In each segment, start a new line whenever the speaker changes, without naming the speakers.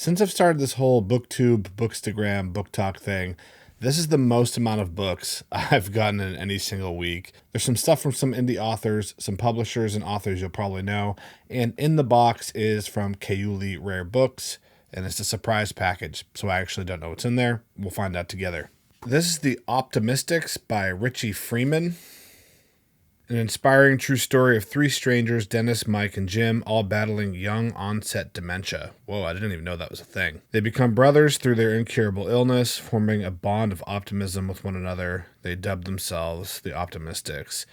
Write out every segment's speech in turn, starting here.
Since I've started this whole booktube, bookstagram, book talk thing, this is the most amount of books I've gotten in any single week. There's some stuff from some indie authors, some publishers and authors you'll probably know, and in the box is from Keuli Rare Books, and it's a surprise package, so I actually don't know what's in there. We'll find out together. This is The Optimists by Richie Frieman. An inspiring true story of three strangers, Dennis, Mike, and Jim, all battling young onset dementia. Whoa, I didn't even know that was a thing. They become brothers through their incurable illness, forming a bond of optimism with one another. They dub themselves the Optimists.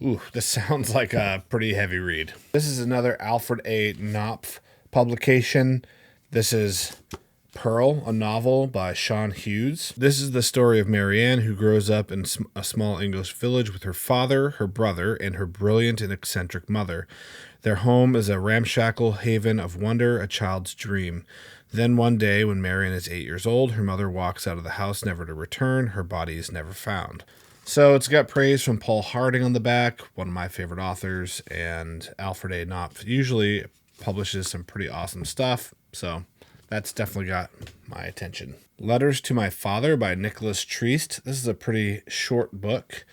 Ooh, this sounds like a pretty heavy read. This is another Alfred A. Knopf publication. This is Pearl, a novel by Sean Hughes. This is the story of Marianne, who grows up in a small English village with her father, her brother, and her brilliant and eccentric mother. Their home is a ramshackle haven of wonder, a child's dream. Then one day, when Marianne is 8 years old, her mother walks out of the house never to return. Her body is never found. So it's got praise from Paul Harding on the back, one of my favorite authors, and Alfred A. Knopf usually publishes some pretty awesome stuff, so that's definitely got my attention. Letters to My Father by Nicholas Trieste. This is a pretty short book.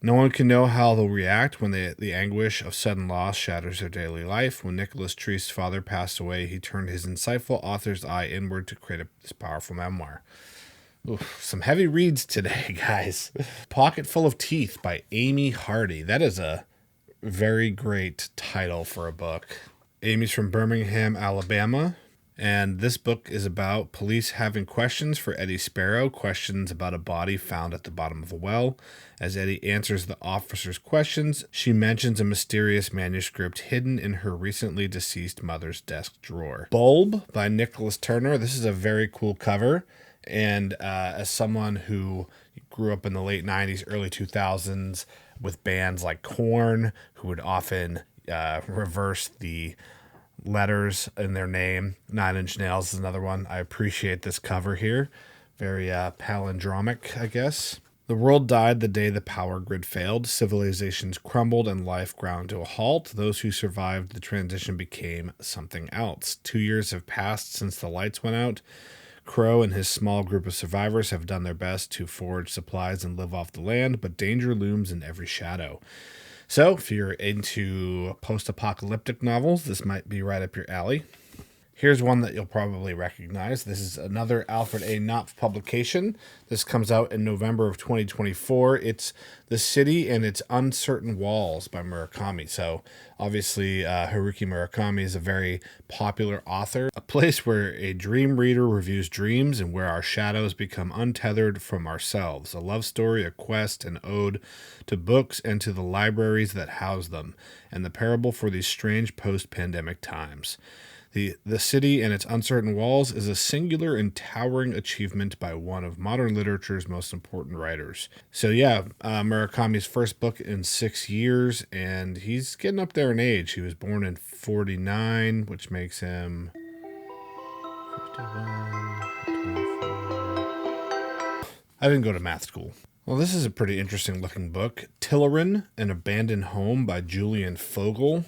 No one can know how they'll react when the anguish of sudden loss shatters their daily life. When Nicholas Trieste's father passed away, he turned his insightful author's eye inward to create this powerful memoir. Oof, some heavy reads today, guys. Pocket Full of Teeth by Aimee Hardy. That is a very great title for a book. Aimee's from Birmingham, Alabama. And this book is about police having questions for Eddie Sparrow, questions about a body found at the bottom of a well. As Eddie answers the officer's questions, she mentions a mysterious manuscript hidden in her recently deceased mother's desk drawer. Bulb by Nicholas Turner. This is a very cool cover. And as someone who grew up in the late 90s, early 2000s with bands like Korn, who would often reverse the letters in their name. Nine Inch Nails is another one. I appreciate this cover here. Very palindromic, I guess. The world died the day the power grid failed. Civilizations crumbled and life ground to a halt. Those who survived the transition became something else. 2 years have passed since the lights went out. Crow and his small group of survivors have done their best to forage supplies and live off the land, but danger looms in every shadow. So, if you're into post-apocalyptic novels, this might be right up your alley. Here's one that you'll probably recognize. This is another Alfred A. Knopf publication. This comes out in November of 2024. It's The City and Its Uncertain Walls by Murakami. So, obviously, Haruki Murakami is a very popular author. A place where a dream reader reviews dreams and where our shadows become untethered from ourselves. A love story, a quest, an ode to books and to the libraries that house them, and the parable for these strange post-pandemic times. The City and Its Uncertain Walls is a singular and towering achievement by one of modern literature's most important writers. So yeah, Murakami's first book in 6 years, and he's getting up there in age. He was born in 49, which makes him 51, 24. I didn't go to math school. Well, this is a pretty interesting looking book. Tiloran, An Abandoned Home by Julian Fogel.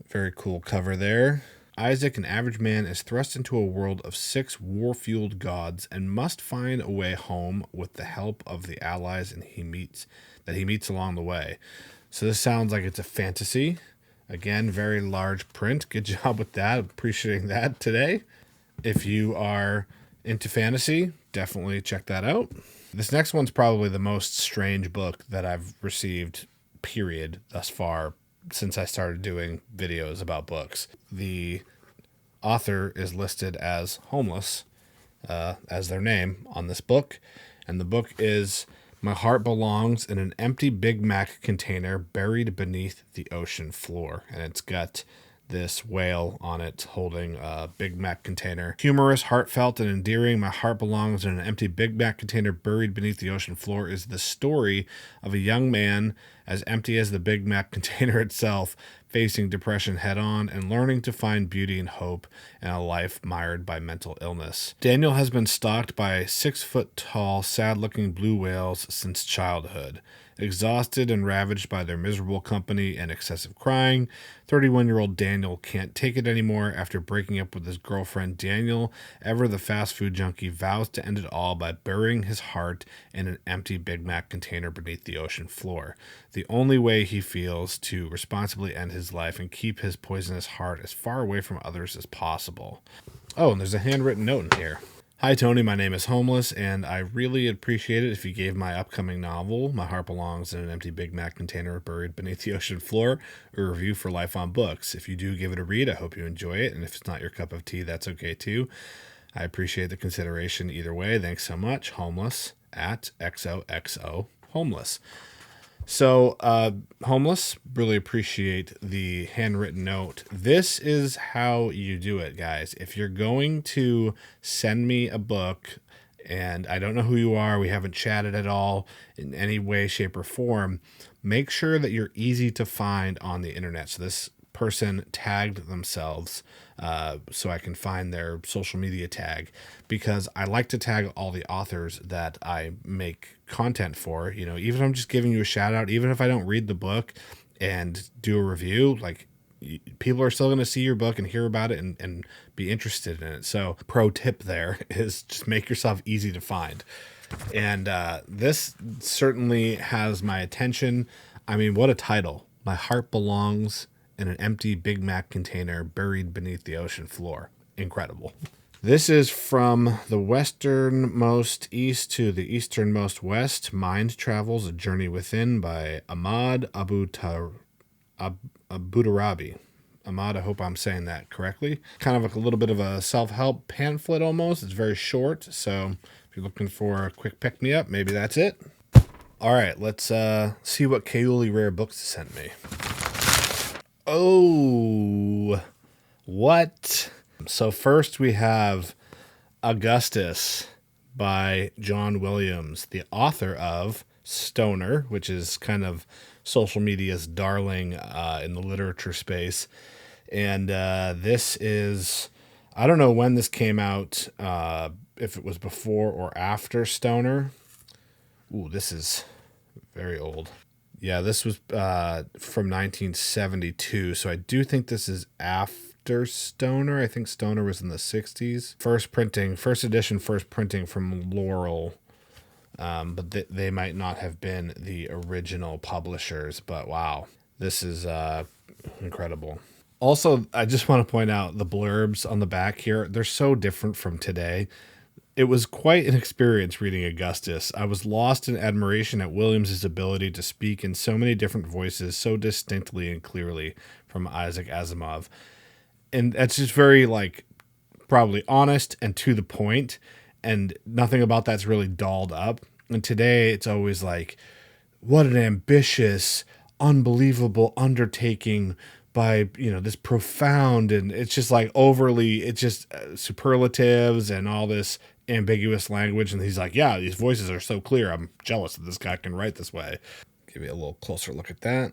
Very cool cover there. Isaac, an average man, is thrust into a world of 6 war-fueled gods and must find a way home with the help of the allies he meets along the way. So this sounds like it's a fantasy. Again, very large print. Good job with that. Appreciating that today. If you are into fantasy, definitely check that out. This next one's probably the most strange book that I've received, period, thus far, since I started doing videos about books. The author is listed as homeless, as their name on this book. And the book is My Heart Belongs in an Empty Big Mac Container Buried Beneath the Ocean Floor. And it's got this whale on it holding a Big Mac container. Humorous, heartfelt, and endearing, My Heart Belongs in an Empty Big Mac Container Buried Beneath the Ocean Floor is the story of a young man, as empty as the Big Mac container itself, facing depression head-on and learning to find beauty and hope in a life mired by mental illness. Daniel has been stalked by 6-foot-tall, sad-looking blue whales since childhood. Exhausted and ravaged by their miserable company and excessive crying, 31-year-old Daniel can't take it anymore. After breaking up with his girlfriend, Daniel, ever the fast food junkie, vows to end it all by burying his heart in an empty Big Mac container beneath the ocean floor. The only way he feels to responsibly end his life and keep his poisonous heart as far away from others as possible. Oh, and there's a handwritten note in here. Hi, Tony. My name is Homeless, and I really appreciate it if you gave my upcoming novel, My Heart Belongs in an Empty Big Mac Container Buried Beneath the Ocean Floor, a review for Life on Books. If you do give it a read, I hope you enjoy it, and if it's not your cup of tea, that's okay too. I appreciate the consideration either way. Thanks so much. Homeless at XOXO Homeless. So, Homeless, really appreciate the handwritten note. This is how you do it, guys. If you're going to send me a book, and I don't know who you are, we haven't chatted at all in any way, shape, or form, make sure that you're easy to find on the internet. So this person tagged themselves so I can find their social media tag, because I like to tag all the authors that I make content for. You know, even if I'm just giving you a shout out, even if I don't read the book and do a review, like, people are still going to see your book and hear about it and be interested in it. So pro tip there is just make yourself easy to find. And this certainly has my attention. I mean, what a title. My Heart Belongs in an Empty Big Mac Container Buried Beneath the Ocean Floor. Incredible. This is From the Westernmost East to the Easternmost West, Mind Travels, A Journey Within by Ahmad Abudarabi. Ahmad, I hope I'm saying that correctly. Kind of like a little bit of a self-help pamphlet almost. It's very short, so if you're looking for a quick pick-me-up, maybe that's it. All right, let's see what Keuli Rare Books sent me. Oh, what? So first we have Augustus by John Williams, the author of Stoner, which is kind of social media's darling in the literature space. And this is, I don't know when this came out, if it was before or after Stoner. Ooh, this is very old. Yeah, this was from 1972, so I do think this is after Stoner. I think Stoner was in the 60s. First edition from Laurel, but they might not have been the original publishers, but wow, this is incredible. Also, I just want to point out the blurbs on the back here. They're so different from today. It was quite an experience reading Augustus. I was lost in admiration at Williams's ability to speak in so many different voices so distinctly and clearly from Isaac Asimov. And that's just very, like, probably honest and to the point, and nothing about that's really dolled up. And today it's always like, what an ambitious, unbelievable undertaking by, this profound, and it's just like overly, it's just superlatives and all this ambiguous language. And he's like, yeah, these voices are so clear. I'm jealous that this guy can write this way. Give you a little closer look at that.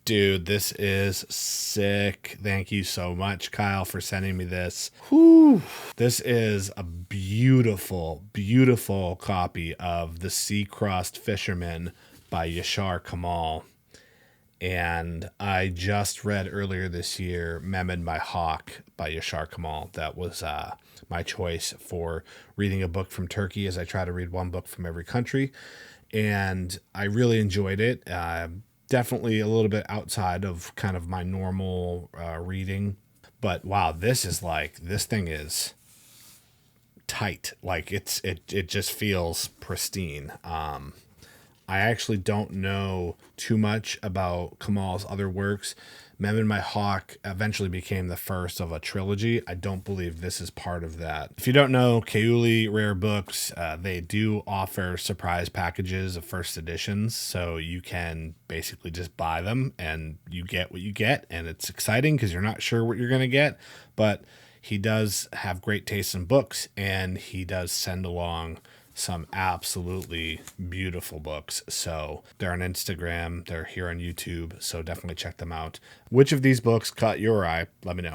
Dude, this is sick. Thank you so much, Kyle, for sending me this. Whew. This is a beautiful, beautiful copy of The Crossed Fisherman by Yashar Kemal. And I just read earlier this year Mehmed My Hawk by Yashar Kemal. That was my choice for reading a book from Turkey, as I try to read one book from every country. And I really enjoyed it. Definitely a little bit outside of kind of my normal reading. But wow, this thing is tight. Like it just feels pristine. I actually don't know too much about Kemal's other works. Mehmed My Hawk eventually became the first of a trilogy. I don't believe this is part of that. If you don't know, Keuli Rare Books, they do offer surprise packages of first editions, so you can basically just buy them and you get what you get, and it's exciting because you're not sure what you're going to get, but he does have great taste in books, and he does send along some absolutely beautiful books. So they're on Instagram, they're here on YouTube, so definitely check them out. Which of these books caught your eye? Let me know.